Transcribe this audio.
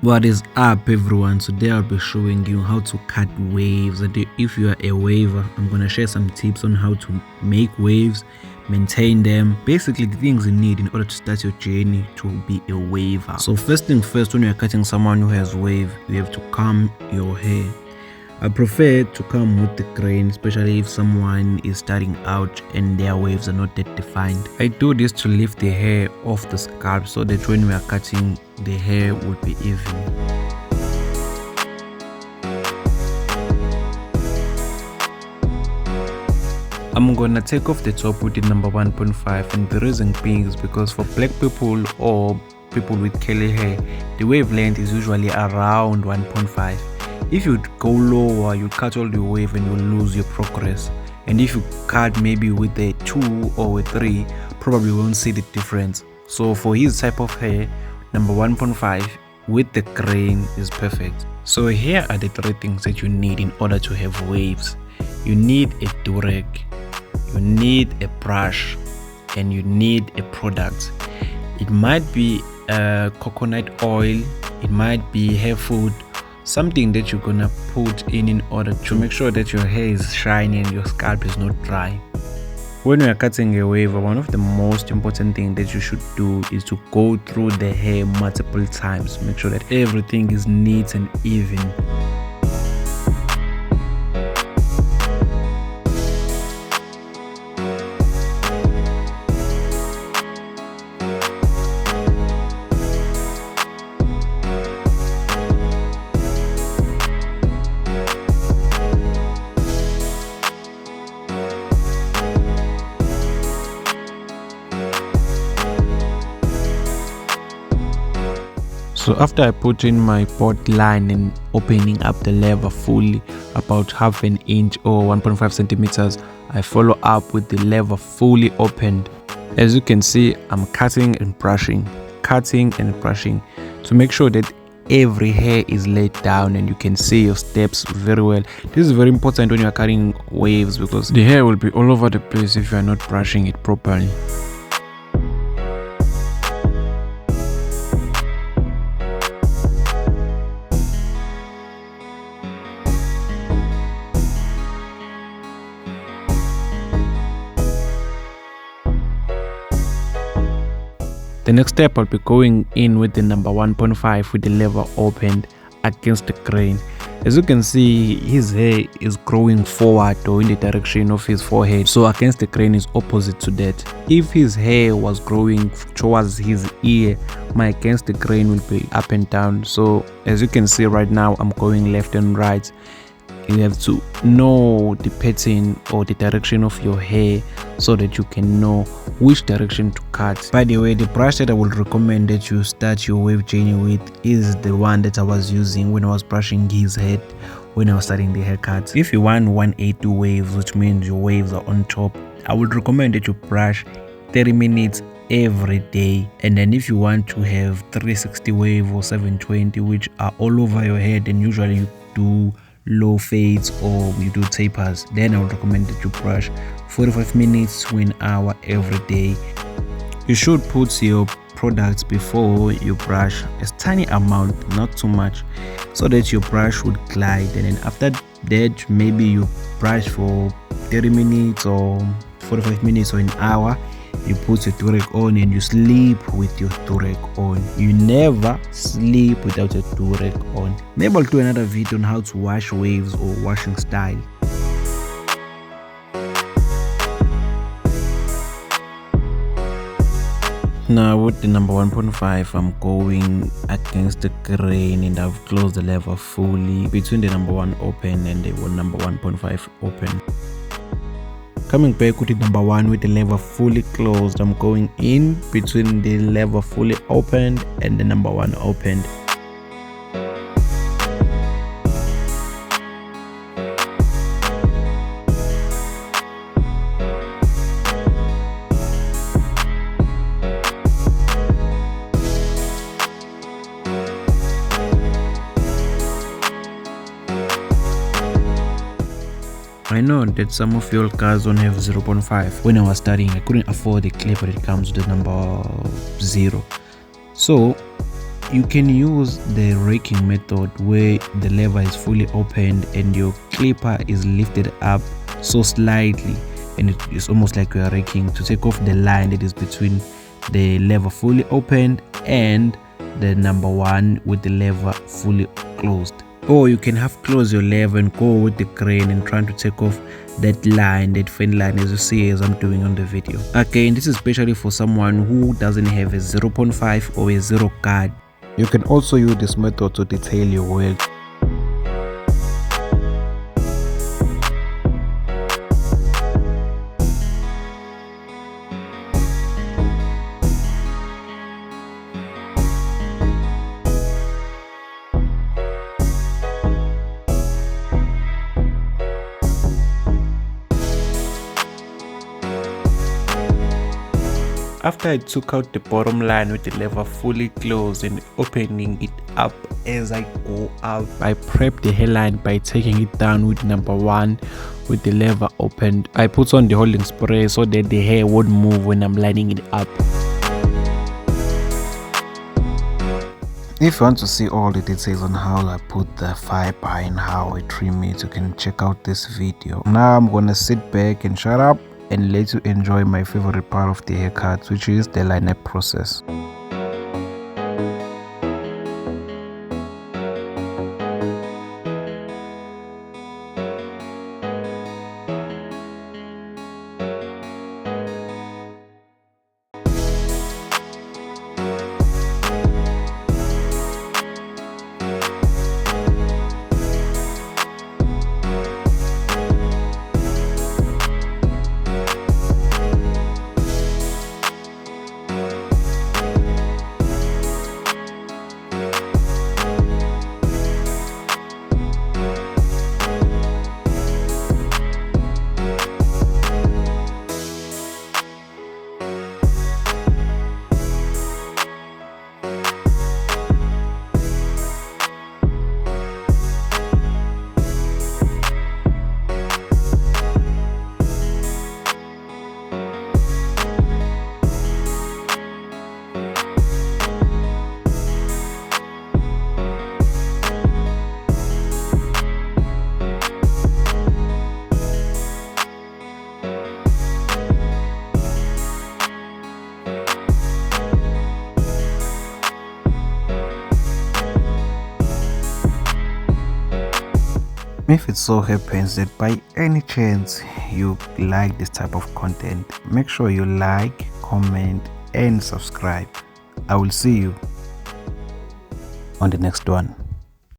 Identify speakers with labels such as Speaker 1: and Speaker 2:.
Speaker 1: What is up, everyone? Today I'll be showing you how to cut waves. And if you are a waver, I'm gonna share some tips on how to make waves, maintain them, basically the things you need in order to start your journey to be a waver. So first thing first, when you're cutting someone who has wave, you have to comb your hair. I prefer to come with the grain, especially if someone is starting out and their waves are not that defined. I do this to lift the hair off the scalp so that when we are cutting, the hair will be even. I'm gonna take off the top with the number 1.5, and the reason being is because for black people or people with curly hair, the wavelength is usually around 1.5. If you go lower, you cut all the wave and you lose your progress. And if you cut maybe with a 2 or a 3, probably won't see the difference. So for his type of hair, number 1.5 with the grain is perfect. So here are the 3 things that you need in order to have waves. You need a durag, you need a brush, and you need a product. It might be coconut oil, it might be hair food, something that you're gonna put in order to make sure that your hair is shiny and your scalp is not dry. When you are cutting a wave, one of the most important things that you should do is to go through the hair multiple times. Make sure that everything is neat and even. So after I put in my pot line and opening up the lever fully, about half an inch or 1.5 centimeters, I follow up with the lever fully opened. As you can see, I'm cutting and brushing to make sure that every hair is laid down and you can see your steps very well. This is very important when you are cutting waves because the hair will be all over the place if you are not brushing it properly. The next step, I'll be going in with the number 1.5 with the lever opened against the grain. As you can see, his hair is growing forward or in the direction of his forehead, so against the grain is opposite to that. If his hair was growing towards his ear, my against the grain will be up and down. So as you can see right now, I'm going left and right. You have to know the pattern or the direction of your hair so that you can know which direction to cut. By the way, the brush that I would recommend that you start your wave journey with is the one that I was using when I was brushing his head when I was starting the haircut. If you want 180 waves, which means your waves are on top, I would recommend that you brush 30 minutes every day. And then if you want to have 360 wave or 720, which are all over your head, and usually you do low fades or you do tapers, then I would recommend that you brush 45 minutes to an hour every day. You should put your products before you brush, a tiny amount, not too much, so that your brush would glide. And then after that, maybe you brush for 30 minutes or 45 minutes or an hour. You put your durag on and you sleep with your durag on. You never sleep without your durag on. Maybe I'll do another video on how to wash waves or washing style. Now with the number 1.5, I'm going against the grain and I've closed the lever fully between the number 1 open and the number 1.5 open. Coming back with the number 1 with the lever fully closed, I'm going in between the lever fully opened and the number 1 opened. I know that some of your cars don't have 0.5. When I was starting, I couldn't afford the clip, but it comes with the number 0. So You can use the raking method where the lever is fully opened and your clipper is lifted up so slightly, and it is almost like you are raking to take off the line that is between the lever fully opened and the number one with the lever fully closed. Or you can half close your lever and go with the crane and trying to take off that line, that fin line, as you see as I'm doing on the video. Again, this is especially for someone who doesn't have a 0.5 or a 0 guard. You can also use this method to detail your work. After I took out the bottom line with the lever fully closed and opening it up as I go out, I prep the hairline by taking it down with number one with the lever opened. I put on the holding spray so that the hair won't move when I'm lining it up. If you want to see all the details on how I put the fiber and how I trim it, you can check out this video. Now I'm gonna sit back and shut up and let you enjoy my favorite part of the haircut, which is the line-up process. If it so happens that by any chance you like this type of content, make sure you like, comment and subscribe. I will see you on the next one.